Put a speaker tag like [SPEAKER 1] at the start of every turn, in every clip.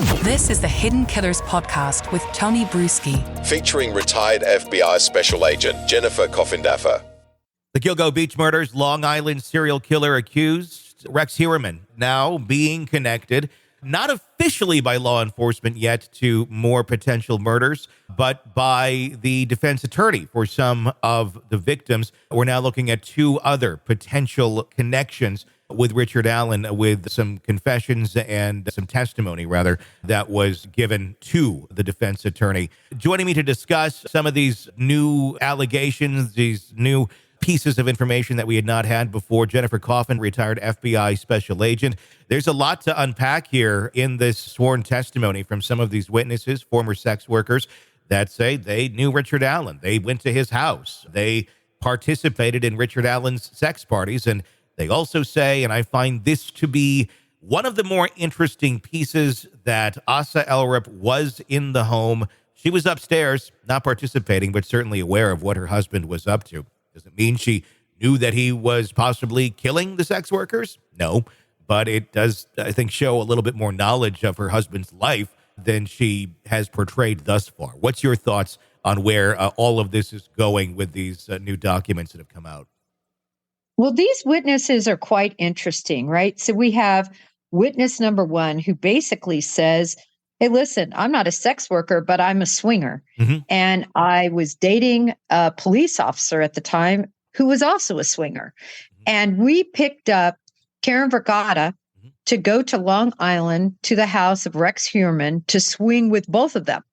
[SPEAKER 1] This is the Hidden Killers podcast with Tony Brueski,
[SPEAKER 2] featuring retired FBI Special Agent Jennifer Coffindaffer.
[SPEAKER 3] The Gilgo Beach murders, Long Island serial killer accused Rex Heuermann now being connected, not officially by law enforcement yet, to more potential murders, but by the defense attorney for some of the victims. We're now looking at two other potential connections with Richard Allen, with some confessions and some testimony, rather, that was given to the defense attorney. Joining me to discuss some of these new allegations, these new pieces of information that we had not had before, Jennifer Coffindaffer, retired FBI special agent. There's a lot to unpack here in this sworn testimony from some of these witnesses, former sex workers, that say they knew Richard Allen. They went to his house. They participated in Richard Allen's sex parties. And they also say, and I find this to be one of the more interesting pieces, that Asa Ellerup was in the home. She was upstairs, not participating, but certainly aware of what her husband was up to. Does it mean she knew that he was possibly killing the sex workers? No, but it does, I think, show a little bit more knowledge of her husband's life than she has portrayed thus far. What's your thoughts on where all of this is going with these new documents that have come out?
[SPEAKER 4] Well, these witnesses are quite interesting, right? So we have witness number one, who basically says, hey, listen, I'm not a sex worker, but I'm a swinger. Mm-hmm. And I was dating a police officer at the time who was also a swinger. Mm-hmm. And we picked up Karen Vergata to go to Long Island to the house of Rex Heuermann to swing with both of them,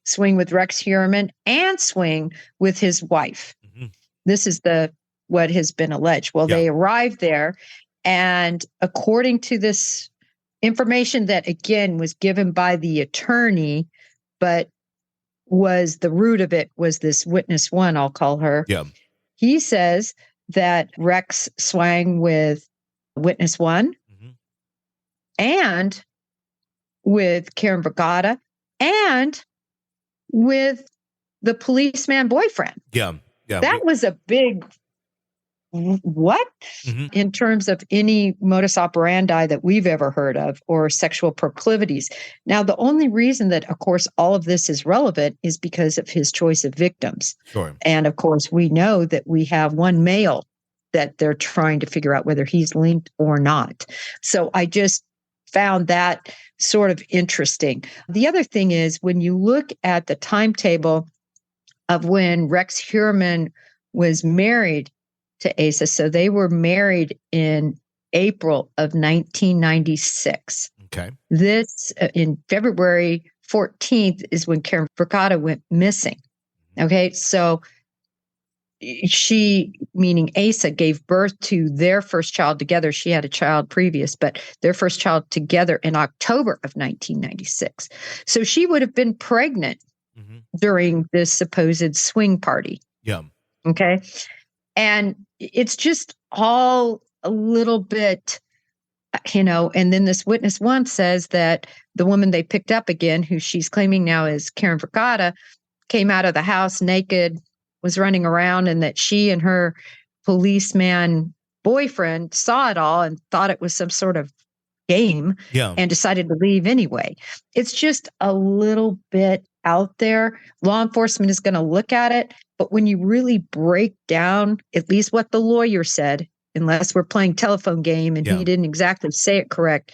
[SPEAKER 4] swing with Rex Heuermann and swing with his wife. Mm-hmm. This is what has been alleged. Well, They arrived there, and according to this information that, again, was given by the attorney, but was the root of it was this witness one, I'll call her. Yeah. He says that Rex swang with witness one and with Karen Vergata and with the policeman boyfriend.
[SPEAKER 3] Yeah.
[SPEAKER 4] That was a big what in terms of any modus operandi that we've ever heard of, or sexual proclivities. Now, the only reason that, of course, all of this is relevant is because of his choice of victims.
[SPEAKER 3] Sure.
[SPEAKER 4] And of course, we know that we have one male that they're trying to figure out whether he's linked or not. So I just found that sort of interesting. The other thing is, when you look at the timetable of when Rex Heuermann was married to Asa. So they were married in April of 1996.
[SPEAKER 3] Okay.
[SPEAKER 4] This, in February 14th, is when Karen Vergata went missing. Okay. So she, meaning Asa, gave birth to their first child together. She had a child previous, but their first child together in October of 1996. So she would have been pregnant during this supposed swing party.
[SPEAKER 3] Yeah.
[SPEAKER 4] Okay. And it's just all a little bit, and then this witness one says that the woman they picked up again, who she's claiming now is Karen Vergata, came out of the house naked, was running around, and that she and her policeman boyfriend saw it all and thought it was some sort of game and decided to leave anyway. It's just a little bit out there. Law enforcement is going to look at it. But when you really break down at least what the lawyer said, unless we're playing telephone game and he didn't exactly say it correct,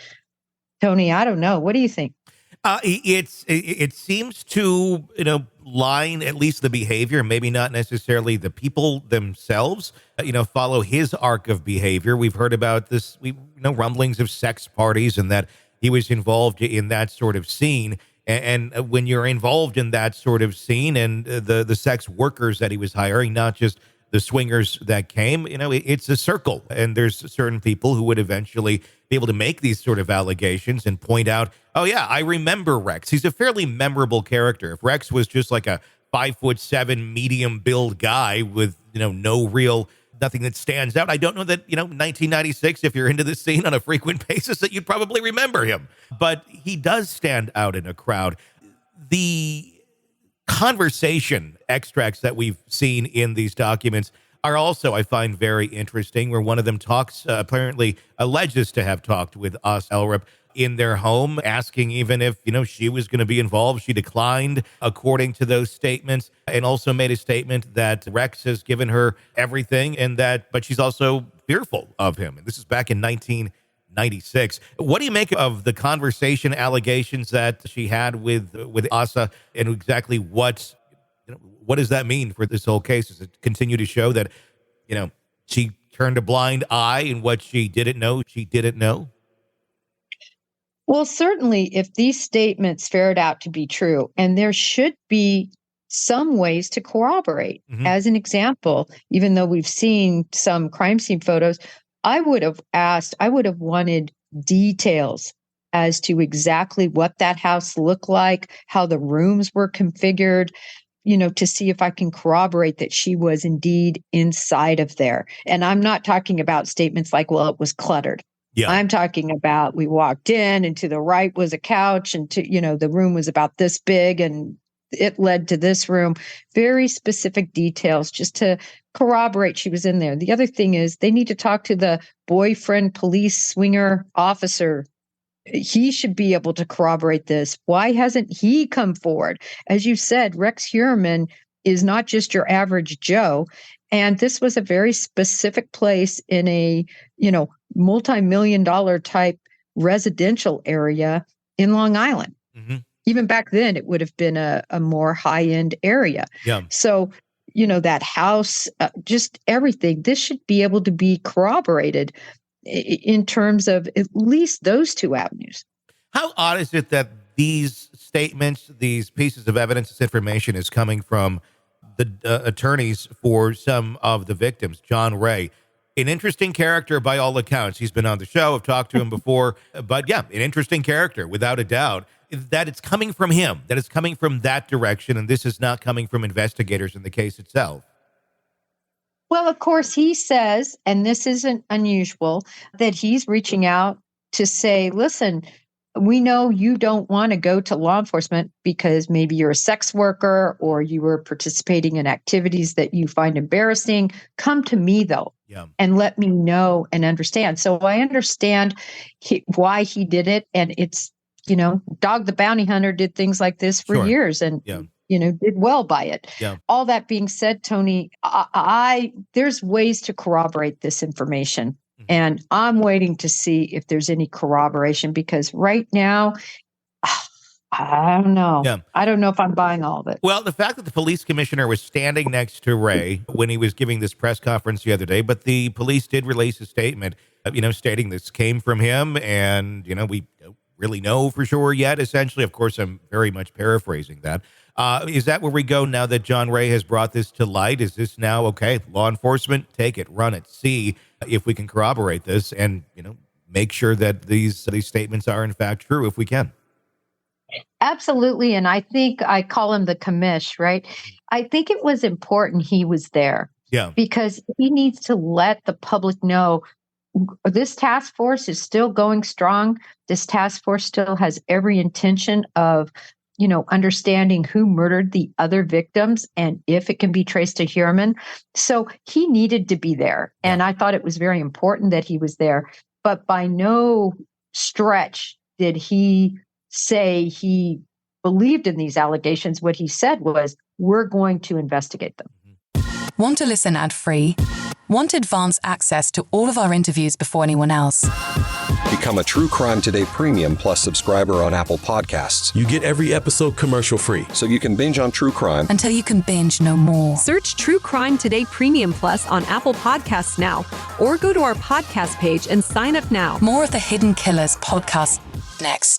[SPEAKER 4] Tony, I don't know. What do you think?
[SPEAKER 3] It seems to, line at least the behavior, maybe not necessarily the people themselves, follow his arc of behavior. We've heard about this, rumblings of sex parties and that he was involved in that sort of scene. And when you're involved in that sort of scene and the sex workers that he was hiring, not just the swingers that came, it's a circle. And there's certain people who would eventually be able to make these sort of allegations and point out, oh, yeah, I remember Rex. He's a fairly memorable character. If Rex was just like a 5'7" medium build guy with, nothing that stands out. I don't know that, 1996, if you're into this scene on a frequent basis, that you'd probably remember him. But he does stand out in a crowd. The conversation extracts that we've seen in these documents are also, I find, very interesting, where one of them talks, apparently alleges to have talked with Asa Ellerup in their home, asking even if, she was going to be involved. She declined, according to those statements, and also made a statement that Rex has given her everything but she's also fearful of him. And this is back in 1996. What do you make of the conversation allegations that she had with Asa, and exactly what does that mean for this whole case? Does it continue to show that, she turned a blind eye and what she didn't know?
[SPEAKER 4] Well, certainly if these statements ferret out to be true, and there should be some ways to corroborate. As an example, even though we've seen some crime scene photos, I would have wanted details as to exactly what that house looked like, how the rooms were configured, to see if I can corroborate that she was indeed inside of there. And I'm not talking about statements like, well, it was cluttered. Yeah. I'm talking about we walked in and to the right was a couch and the room was about this big and it led to this room. Very specific details just to corroborate she was in there. The other thing is they need to talk to the boyfriend police swinger officer. He should be able to corroborate this. Why hasn't he come forward? As you said, Rex Heuermann is not just your average Joe. And this was a very specific place in a, multi-million-dollar type residential area in Long Island. Even back then, it would have been a more high-end area. Yeah. So, that house, just everything, this should be able to be corroborated in terms of at least those two avenues.
[SPEAKER 3] How odd is it that these statements, these pieces of evidence, this information is coming from the attorneys for some of the victims? John Ray, an interesting character by all accounts. He's been on the show. I've talked to him before. But yeah, an interesting character, without a doubt. That it's coming from him, that it's coming from that direction, and this is not coming from investigators in the case itself.
[SPEAKER 4] Well, of course, he says, and this isn't unusual, that he's reaching out to say, listen, we know you don't want to go to law enforcement because maybe you're a sex worker or you were participating in activities that you find embarrassing. Come to me, though, and let me know and understand. So I understand why he did it. And it's, Dog the Bounty Hunter did things like this for years and, did well by it. Yeah. All that being said, Tony, there's ways to corroborate this information. And I'm waiting to see if there's any corroboration because right now, I don't know. Yeah. I don't know if I'm buying all of it.
[SPEAKER 3] Well, the fact that the police commissioner was standing next to Ray when he was giving this press conference the other day, but the police did release a statement, stating this came from him and, we don't really know for sure yet, essentially. Of course, I'm very much paraphrasing that. Is that where we go now that John Ray has brought this to light? Is this now, okay, law enforcement, take it, run it, see if we can corroborate this and, make sure that these statements are in fact true if we can?
[SPEAKER 4] Absolutely. And I think I call him the commish, right? I think it was important he was there. Yeah. Because he needs to let the public know this task force is still going strong. This task force still has every intention of, understanding who murdered the other victims and if it can be traced to Heuermann. So he needed to be there. And I thought it was very important that he was there. But by no stretch did he say he believed in these allegations. What he said was, we're going to investigate them.
[SPEAKER 1] Want to listen ad-free? Want advanced access to all of our interviews before anyone else?
[SPEAKER 5] Become a True Crime Today Premium Plus subscriber on Apple Podcasts.
[SPEAKER 6] You get every episode commercial-free.
[SPEAKER 5] So you can binge on true crime
[SPEAKER 1] until you can binge no more.
[SPEAKER 7] Search True Crime Today Premium Plus on Apple Podcasts now, or go to our podcast page and sign up now.
[SPEAKER 1] More of the Hidden Killers podcast next.